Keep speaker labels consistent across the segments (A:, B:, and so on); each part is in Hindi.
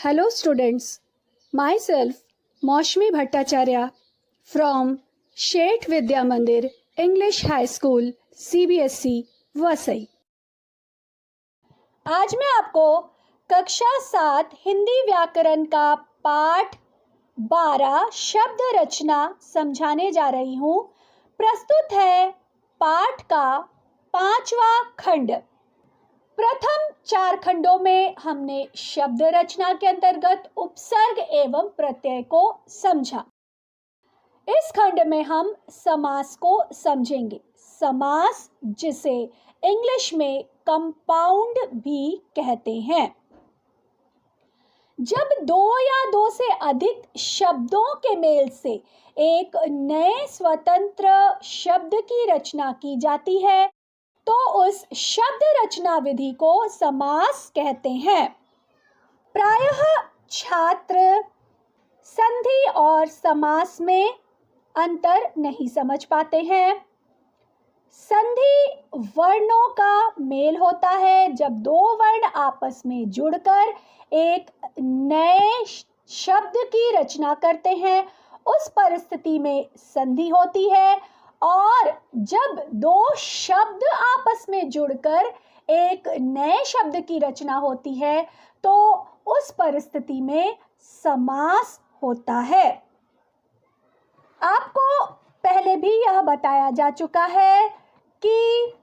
A: Hello students, myself Maushmi Bhattacharya from Shet Vidya Mandir English High School CBSE Vasai. आज मैं आपको कक्षा 7 हिंदी व्याकरण का पाठ 12 शब्द रचना समझाने जा रही हूँ। प्रस्तुत है पाठ का 5वां खंड। प्रथम 4 खंडों में हमने शब्द रचना के अंतर्गत उपसर्ग एवं प्रत्यय को समझा। इस खंड में हम समास को समझेंगे। समास जिसे इंग्लिश में कंपाउंड भी कहते हैं। जब दो या दो से अधिक शब्दों के मेल से एक नए स्वतंत्र शब्द की रचना की जाती है तो उस शब्द रचना विधि को समास कहते हैं। प्रायः छात्र संधि और समास में अंतर नहीं समझ पाते हैं। संधि वर्णों का मेल होता है जब दो वर्ण आपस में जुड़कर एक नए शब्द की रचना करते हैं, उस परिस्थिति में संधि होती है। और जब दो शब्द आपस में जुड़कर एक नए शब्द की रचना होती है तो उस परिस्थिति में समास होता है। आपको पहले भी यह बताया जा चुका है कि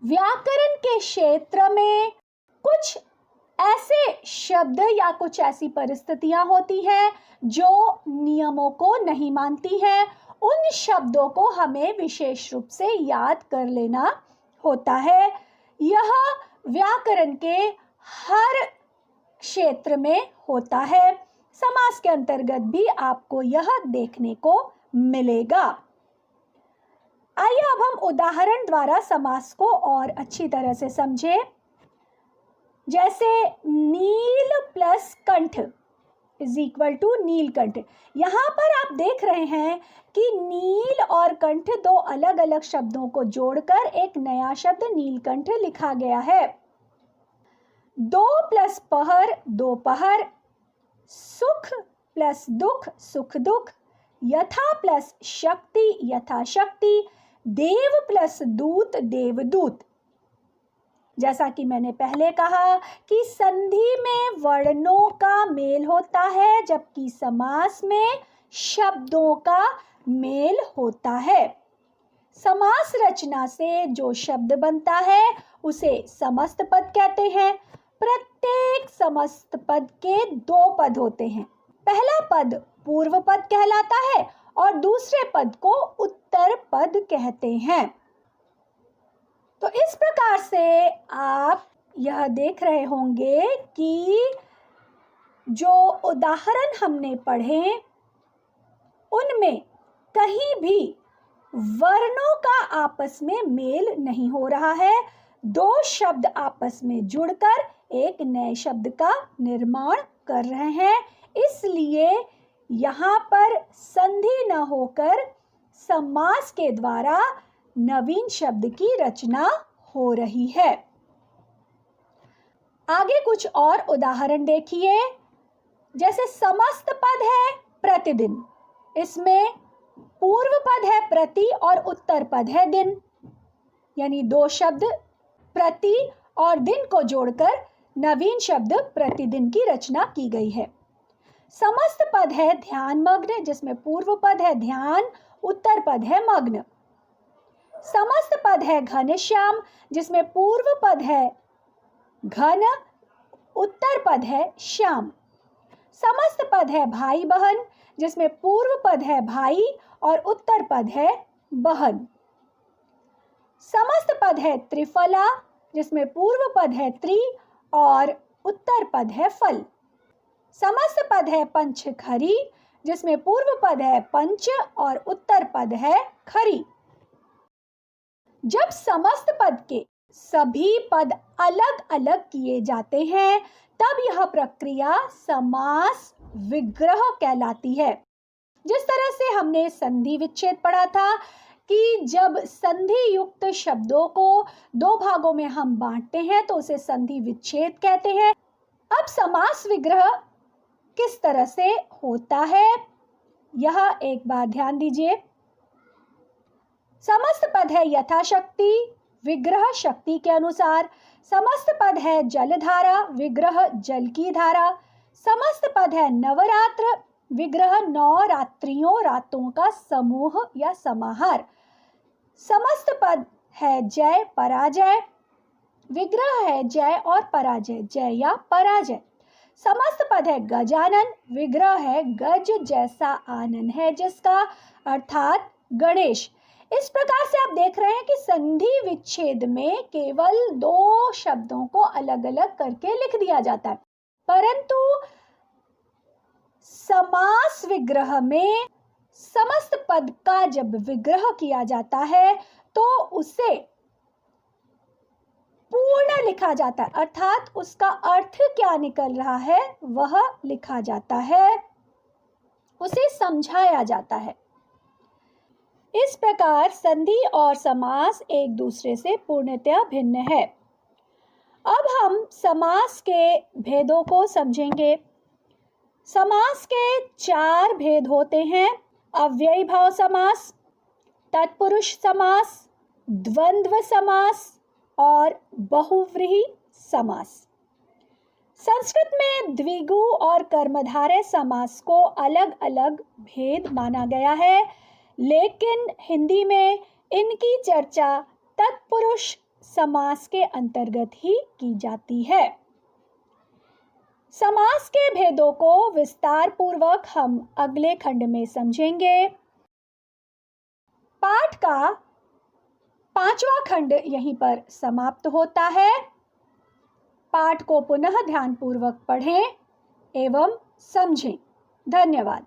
A: व्याकरण के क्षेत्र में कुछ ऐसे शब्द या कुछ ऐसी परिस्थितियां होती हैं जो नियमों को नहीं मानती हैं। उन शब्दों को हमें विशेष रूप से याद कर लेना होता है। यह व्याकरण के हर क्षेत्र में होता है। समास के अंतर्गत भी आपको यह देखने को मिलेगा। आइए अब हम उदाहरण द्वारा समास को और अच्छी तरह से समझें। जैसे नील प्लस कंठ इज इक्वल टू नीलकंठ। यहाँ पर आप देख रहे हैं कि नील और कंठ दो अलग अलग शब्दों को जोड़कर एक नया शब्द नीलकंठ लिखा गया है। दो प्लस पहर दोपहर, सुख प्लस दुख सुख दुख, यथा प्लस शक्ति यथाशक्ति, देव प्लस दूत देवदूत। जैसा कि मैंने पहले कहा कि संधि में वर्णों का मेल होता है जबकि समास में शब्दों का मेल होता है। समास रचना से जो शब्द बनता है उसे समस्त पद कहते हैं। प्रत्येक समस्त पद के 2 पद होते हैं। पहला पद पूर्व पद कहलाता है और दूसरे पद को उत्तर पद कहते हैं। तो इस प्रकार से आप यह देख रहे होंगे कि जो उदाहरण हमने पढ़े उनमें कहीं भी वर्णों का आपस में मेल नहीं हो रहा है। दो शब्द आपस में जुड़कर एक नए शब्द का निर्माण कर रहे हैं, इसलिए यहाँ पर संधि न होकर समास के द्वारा नवीन शब्द की रचना हो रही है। आगे कुछ और उदाहरण देखिए। जैसे समस्त पद है प्रतिदिन, इसमें पूर्व पद है प्रति और उत्तर पद है दिन, यानी 2 शब्द प्रति और दिन को जोड़कर नवीन शब्द प्रतिदिन की रचना की गई है। समस्त पद है ध्यान मग्न, जिसमें पूर्व पद है ध्यान, उत्तर पद है मग्न। समस्त पद है घनश्याम, जिसमें पूर्व पद है घन, उत्तर पद है श्याम। समस्त पद है भाई बहन, जिसमें पूर्व पद है भाई और उत्तर पद है बहन। समस्त पद है त्रिफला, जिसमें पूर्व पद है त्रि और उत्तर पद है फल। समस्त पद है पंचखरी, जिसमें पूर्व पद है पंच और उत्तर पद है खरी। जब समस्त पद के सभी पद अलग अलग किए जाते हैं तब यह प्रक्रिया समास विग्रह कहलाती है। जिस तरह से हमने संधि विच्छेद पढ़ा था कि जब संधि युक्त शब्दों को 2 भागों में हम बांटते हैं तो उसे संधि विच्छेद कहते हैं। अब समास विग्रह किस तरह से होता है, यह एक बार ध्यान दीजिए। समस्त पद है यथाशक्ति, विग्रह शक्ति के अनुसार। समस्त पद है जलधारा, विग्रह जल की धारा। समस्त पद है नवरात्र, विग्रह नवरात्रियों रातों का समूह या समाहार। समस्त पद है जय पराजय, विग्रह है जय और पराजय, जय या पराजय। समस्त पद है गजानन, विग्रह है गज जैसा आनन है जिसका, अर्थात गणेश। इस प्रकार से आप देख रहे हैं कि संधि विच्छेद में केवल दो शब्दों को अलग अलग करके लिख दिया जाता है, परंतु समास विग्रह में समस्त पद का जब विग्रह किया जाता है तो उसे पूर्ण लिखा जाता है, अर्थात उसका अर्थ क्या निकल रहा है वह लिखा जाता है, उसे समझाया जाता है। इस प्रकार संधि और समास एक दूसरे से पूर्णतया भिन्न है। अब हम समास के भेदों को समझेंगे। समास के 4 भेद होते हैं: अव्ययी भाव समास, तत्पुरुष समास, द्वंद्व समास और बहुव्रीहि समास। संस्कृत में द्विगु और कर्मधारय समास को अलग अलग भेद माना गया है, लेकिन हिंदी में इनकी चर्चा तत्पुरुष समास के अंतर्गत ही की जाती है। समास के भेदों को विस्तार पूर्वक हम अगले खंड में समझेंगे। पाठ का 5वां खंड यहीं पर समाप्त होता है। पाठ को पुनः ध्यानपूर्वक पढ़ें एवं समझें। धन्यवाद।